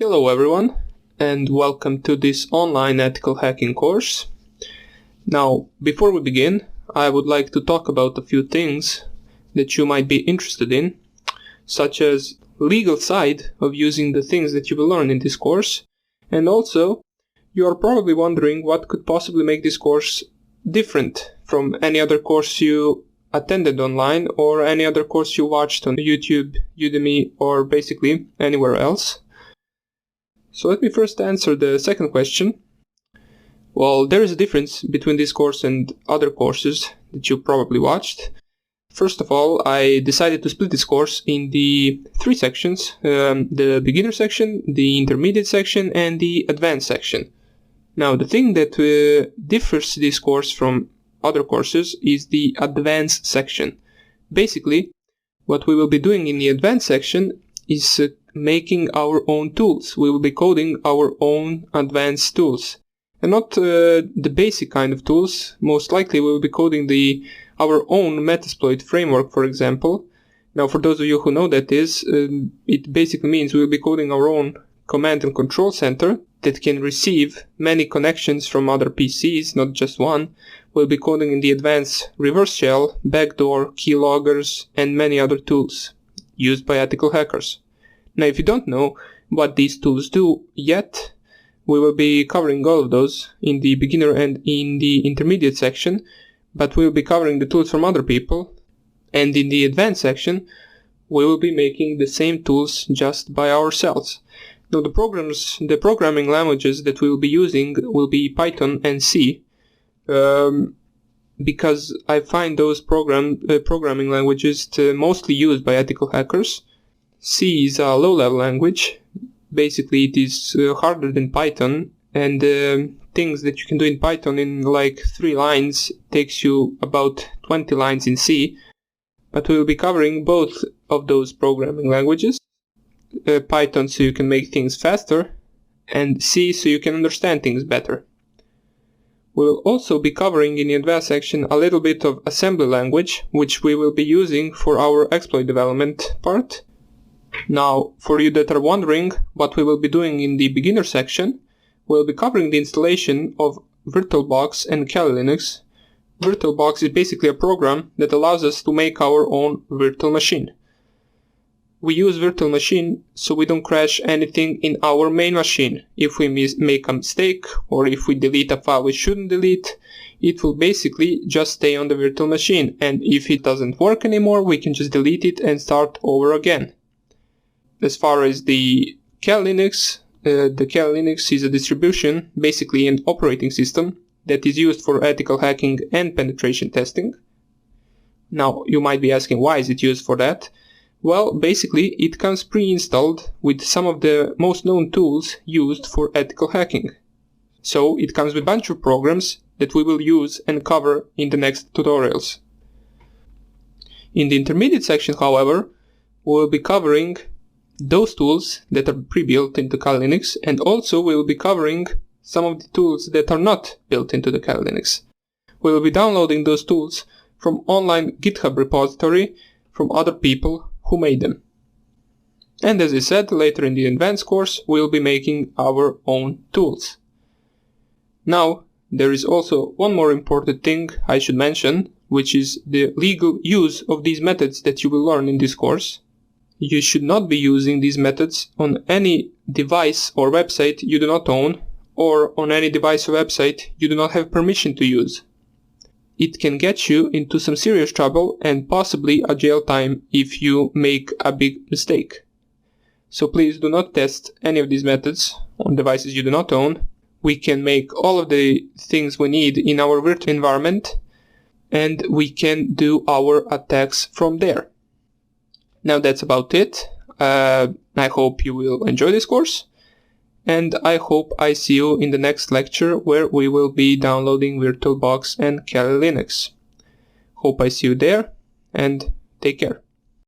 Hello everyone, and welcome to this online ethical hacking course. Now, before we begin, I would like to talk about a few things that you might be interested in, such as legal side of using the things that you will learn in this course, and also you are probably wondering what could possibly make this course different from any other course you attended online or any other course you watched on YouTube, Udemy, or basically anywhere else. So let me first answer the second question. Well, there is a difference between this course and other courses that you probably watched. First of all, I decided to split this course in the three sections, the beginner section, the intermediate section, and the advanced section. Now, the thing that differs this course from other courses is the advanced section. Basically, what we will be doing in the advanced section is making our own tools. We will be coding our own advanced tools. And not the basic kind of tools. Most likely we will be coding our own Metasploit framework, for example. Now, for those of you who know that is, it basically means we will be coding our own command and control center that can receive many connections from other PCs, not just one. We'll be coding in the advanced reverse shell, backdoor, keyloggers, and many other tools used by ethical hackers. Now, if you don't know what these tools do yet, we will be covering all of those in the beginner and in the intermediate section, but we will be covering the tools from other people, and in the advanced section, we will be making the same tools just by ourselves. Now, the programming languages that we will be using will be Python and C, because I find those programming languages mostly used by ethical hackers. C is a low-level language. Basically, it is harder than Python, and things that you can do in Python in like 3 lines takes you about 20 lines in C. But we will be covering both of those programming languages. Python so you can make things faster, and C so you can understand things better. We will also be covering in the advanced section a little bit of assembly language, which we will be using for our exploit development part. Now, for you that are wondering what we will be doing in the beginner section, we'll be covering the installation of VirtualBox and Kali Linux. VirtualBox is basically a program that allows us to make our own virtual machine. We use virtual machine so we don't crash anything in our main machine. If we make a mistake or if we delete a file we shouldn't delete, it will basically just stay on the virtual machine, and if it doesn't work anymore, we can just delete it and start over again. As far as the Kali Linux, the Kali Linux is a distribution, basically an operating system, that is used for ethical hacking and penetration testing. Now, you might be asking, why is it used for that? Well, basically, it comes pre-installed with some of the most known tools used for ethical hacking. So, it comes with a bunch of programs that we will use and cover in the next tutorials. In the intermediate section, however, we will be covering those tools that are pre-built into Kali Linux, and also we will be covering some of the tools that are not built into the Kali Linux. We will be downloading those tools from online GitHub repository from other people who made them. And as I said, later in the advanced course, we will be making our own tools. Now, there is also one more important thing I should mention, which is the legal use of these methods that you will learn in this course. You should not be using these methods on any device or website you do not own, or on any device or website you do not have permission to use. It can get you into some serious trouble and possibly a jail time if you make a big mistake. So please do not test any of these methods on devices you do not own. We can make all of the things we need in our virtual environment, and we can do our attacks from there. Now that's about it. I hope you will enjoy this course, and I hope I see you in the next lecture where we will be downloading VirtualBox and Kali Linux. Hope I see you there, and take care.